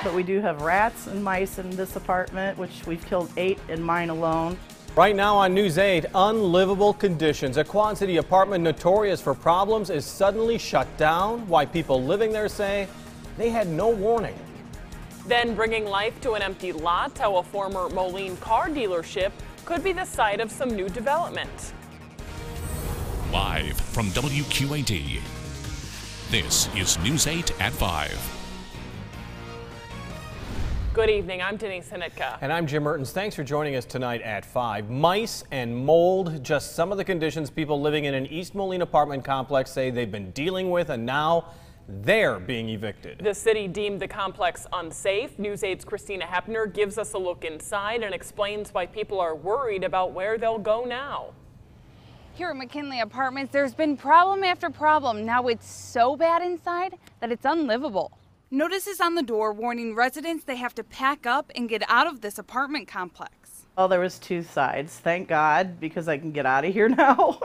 but we do have rats and mice in this apartment, which we've killed 8 in mine alone. Right now on News 8, unlivable conditions. A Quad City apartment notorious for problems is suddenly shut down. Why people living there say they had no warning. Then bringing life to an empty lot, how a former Moline car dealership could be the site of some new development. Live from WQAD, this is News 8 at 5. Good evening, I'm Denise Hinitka. And I'm Jim Mertens. Thanks for joining us tonight at 5. Mice and mold, just some of the conditions people living in an East Moline apartment complex say they've been dealing with, and now they're being evicted. The city deemed the complex unsafe. News 8's Christina Hepner gives us a look inside and explains why people are worried about where they'll go now. Here at McKinley Apartments, there's been problem after problem. Now it's so bad inside that it's unlivable. Notices on the door warning residents they have to pack up and get out of this apartment complex. Well, there was 2 sides, thank God, because I can get out of here now.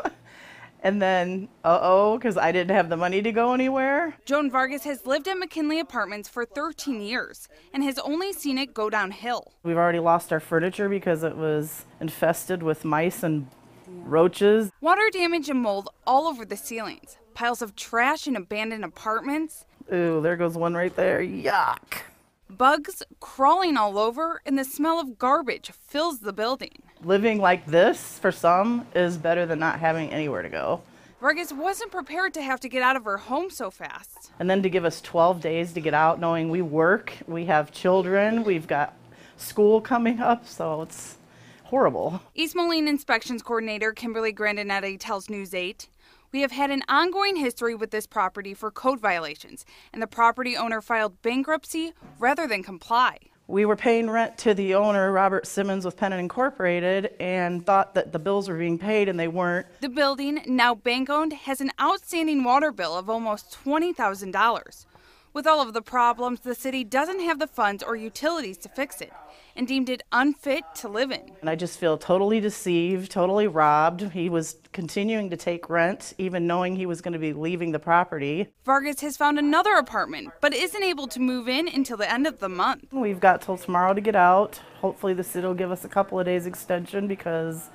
And then, because I didn't have the money to go anywhere. Joan Vargas has lived at McKinley Apartments for 13 years and has only seen it go downhill. We've already lost our furniture because it was infested with mice and roaches. Water damage and mold all over the ceilings. Piles of trash in abandoned apartments. Ooh, there goes one right there. Yuck. Bugs crawling all over, and the smell of garbage fills the building. Living like this, for some, is better than not having anywhere to go. Vargas wasn't prepared to have to get out of her home so fast. And then to give us 12 days to get out, knowing we work, we have children, we've got school coming up, so it's horrible. East Moline Inspections Coordinator Kimberly Grandinetti tells News 8, "We have had an ongoing history with this property for code violations, and the property owner filed bankruptcy rather than comply." We were paying rent to the owner, Robert Simmons with Pennant Incorporated, and thought that the bills were being paid, and they weren't. The building, now bank-owned, has an outstanding water bill of almost $20,000. With all of the problems, the city doesn't have the funds or utilities to fix it and deemed it unfit to live in. And I just feel totally deceived, totally robbed. He was continuing to take rent, even knowing he was going to be leaving the property. Vargas has found another apartment, but isn't able to move in until the end of the month. We've got till tomorrow to get out. Hopefully the city will give us a couple of days extension, because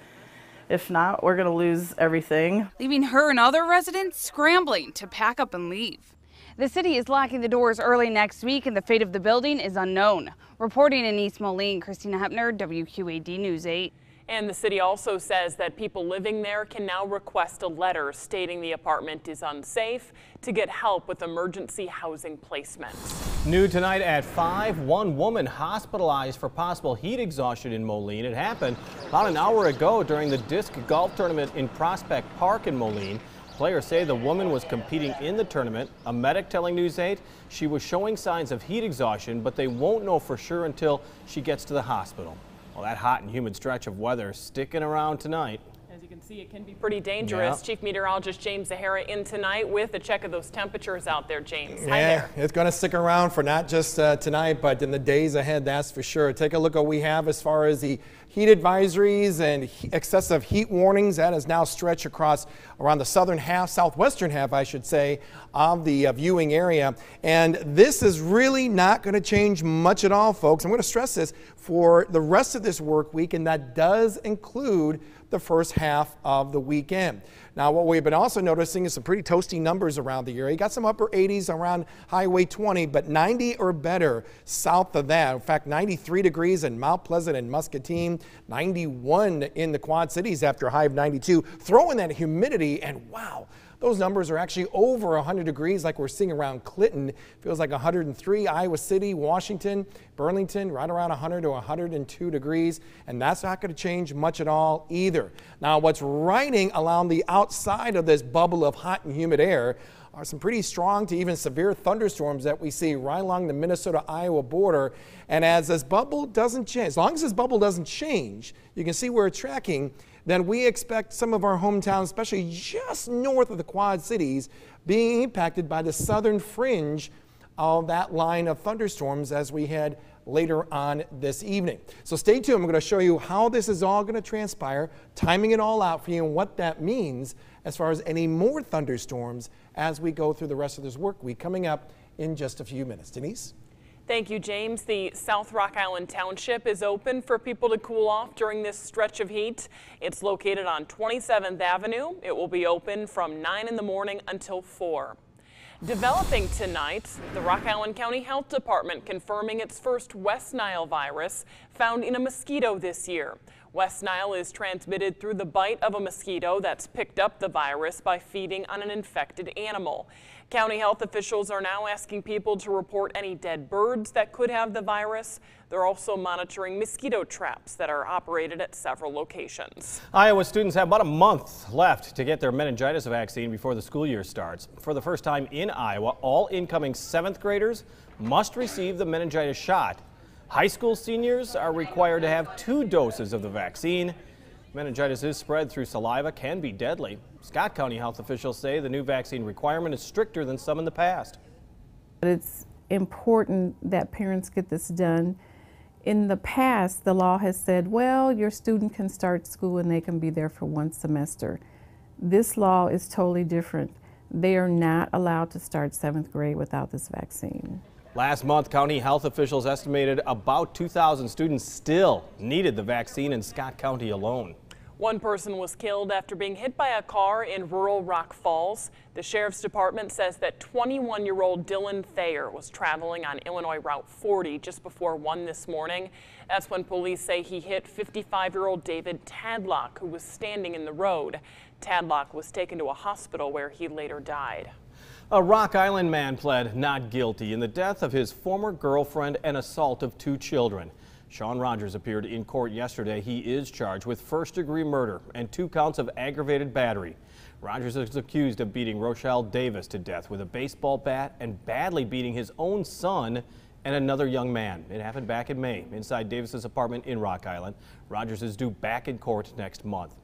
if not, we're going to lose everything. Leaving her and other residents scrambling to pack up and leave. The city is locking the doors early next week, and the fate of the building is unknown. Reporting in East Moline, Christina Hepner, WQAD News 8. And the city also says that people living there can now request a letter stating the apartment is unsafe to get help with emergency housing placements. New tonight at 5, one woman hospitalized for possible heat exhaustion in Moline. It happened about an hour ago during the disc golf tournament in Prospect Park in Moline. Players say the woman was competing in the tournament. A medic telling News 8 she was showing signs of heat exhaustion, but they won't know for sure until she gets to the hospital. Well, that hot and humid stretch of weather sticking around tonight. As you can see, it can be pretty dangerous. Yeah. Chief Meteorologist James Zahara in tonight with a check of those temperatures out there, James. Hi there. It's going to stick around for not just tonight, but in the days ahead, that's for sure. Take a look at what we have as far as the heat advisories and excessive heat warnings. That is now stretched across around the southern half, southwestern half, I should say, of the viewing area. And this is really not going to change much at all, folks. I'm going to stress this for the rest of this work week, and that does include the first half of the weekend. Now, what we've been also noticing is some pretty toasty numbers around the area. You got some upper 80s around Highway 20, but 90 or better south of that. In fact, 93 degrees in Mount Pleasant and Muscatine, 91 in the Quad Cities after a high of 92. Throw in that humidity, and wow, those numbers are actually over 100 degrees like we're seeing around Clinton. Feels like 103, Iowa City, Washington, Burlington, right around 100 to 102 degrees. And that's not going to change much at all either. Now, what's riding along the outside of this bubble of hot and humid air are some pretty strong to even severe thunderstorms that we see right along the Minnesota-Iowa border. And as this bubble doesn't change, as long as this bubble doesn't change, you can see where it's tracking, then we expect some of our hometowns, especially just north of the Quad Cities, being impacted by the southern fringe of that line of thunderstorms as we head later on this evening. So stay tuned. I'm going to show you how this is all going to transpire, timing it all out for you and what that means as far as any more thunderstorms as we go through the rest of this work week coming up in just a few minutes. Denise? Thank you, James. The South Rock Island Township is open for people to cool off during this stretch of heat. It's located on 27th Avenue. It will be open from 9 in the morning until 4. Developing tonight, the Rock Island County Health Department confirming its first West Nile virus found in a mosquito this year. West Nile is transmitted through the bite of a mosquito that's picked up the virus by feeding on an infected animal. County health officials are now asking people to report any dead birds that could have the virus. They're also monitoring mosquito traps that are operated at several locations. Iowa students have about a month left to get their meningitis vaccine before the school year starts. For the first time in Iowa, all incoming 7th graders must receive the meningitis shot. High school seniors are required to have 2 doses of the vaccine. Meningitis is spread through saliva, can be deadly. Scott County health officials say the new vaccine requirement is stricter than some in the past. It's important that parents get this done. In the past, the law has said, well, your student can start school and they can be there for 1 semester. This law is totally different. They are not allowed to start 7th grade without this vaccine. Last month, county health officials estimated about 2,000 students still needed the vaccine in Scott County alone. 1 person was killed after being hit by a car in rural Rock Falls. The sheriff's department says that 21-year-old Dylan Thayer was traveling on Illinois Route 40 just before 1 this morning. That's when police say he hit 55-year-old David Tadlock, who was standing in the road. Tadlock was taken to a hospital where he later died. A Rock Island man pled not guilty in the death of his former girlfriend and assault of 2 children. Sean Rogers appeared in court yesterday. He is charged with 1st-degree murder and 2 counts of aggravated battery. Rogers is accused of beating Rochelle Davis to death with a baseball bat and badly beating his own son and another young man. It happened back in May inside Davis's apartment in Rock Island. Rogers is due back in court next month.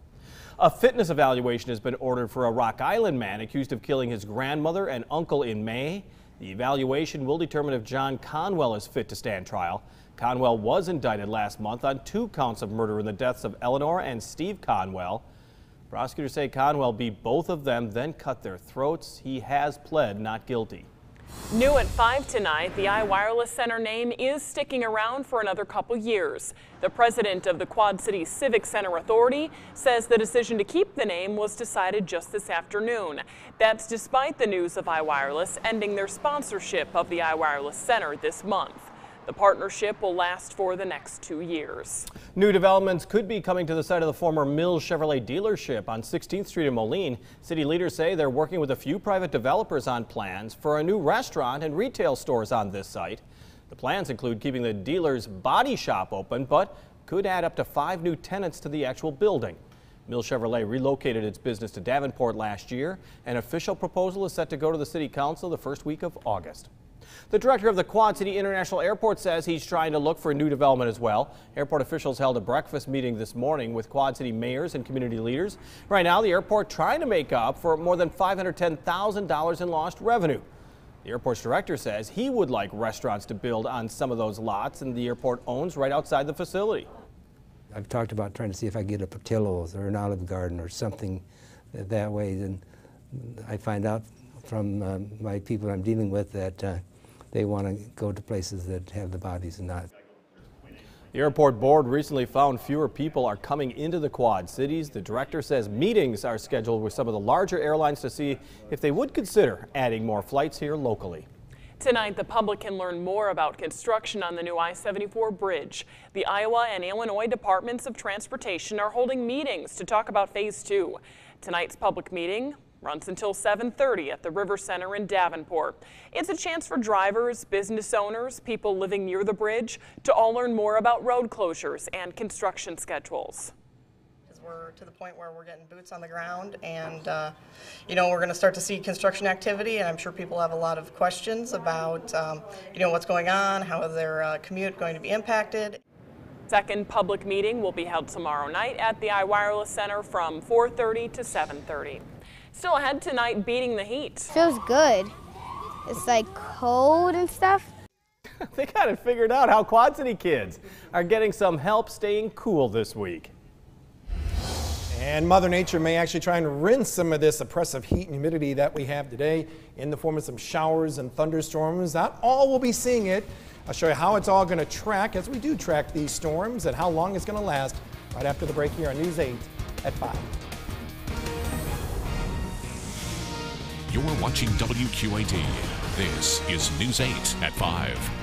A fitness evaluation has been ordered for a Rock Island man accused of killing his grandmother and uncle in May. The evaluation will determine if John Conwell is fit to stand trial. Conwell was indicted last month on 2 counts of murder in the deaths of Eleanor and Steve Conwell. Prosecutors say Conwell beat both of them, then cut their throats. He has pled not guilty. New at 5 tonight, the iWireless Center name is sticking around for another couple years. The president of the Quad Cities Civic Center Authority says the decision to keep the name was decided just this afternoon. That's despite the news of iWireless ending their sponsorship of the iWireless Center this month. The partnership will last for the next 2 years. New developments could be coming to the site of the former Mills Chevrolet dealership on 16th Street in Moline. City leaders say they're working with a few private developers on plans for a new restaurant and retail stores on this site. The plans include keeping the dealer's body shop open, but could add up to 5 new tenants to the actual building. Mills Chevrolet relocated its business to Davenport last year. An official proposal is set to go to the City Council the first week of August. The director of the Quad City International Airport says he's trying to look for new development as well. Airport officials held a breakfast meeting this morning with Quad City mayors and community leaders. Right now, the airport trying to make up for more than $510,000 in lost revenue. The airport's director says he would like restaurants to build on some of those lots and the airport owns right outside the facility. I've talked about trying to see if I can get a Portillo's or an Olive Garden or something that way. Then I find out from my people I'm dealing with that they want to go to places that have the bodies and not. The airport board recently found fewer people are coming into the Quad Cities. The director says meetings are scheduled with some of the larger airlines to see if they would consider adding more flights here locally. Tonight, the public can learn more about construction on the new I-74 bridge. The Iowa and Illinois Departments of Transportation are holding meetings to talk about Phase 2. Tonight's public meeting runs until 7:30 at the River Center in Davenport. It's a chance for drivers, business owners, people living near the bridge to all learn more about road closures and construction schedules. We're to the point where we're getting boots on the ground and, you know, we're going to start to see construction activity, and I'm sure people have a lot of questions about, you know, what's going on, how is their commute going to be impacted. Second public meeting will be held tomorrow night at the iWireless Center from 4:30 to 7:30. Still ahead tonight, beating the heat. Feels good. It's like cold and stuff. They got it figured out how Quad City kids are getting some help staying cool this week. And Mother Nature may actually try and rinse some of this oppressive heat and humidity that we have today in the form of some showers and thunderstorms. Not all will be seeing it. I'll show you how it's all going to track as we do track these storms and how long it's going to last right after the break here on News 8 at 5. You're watching WQAD. This is News 8 at 5.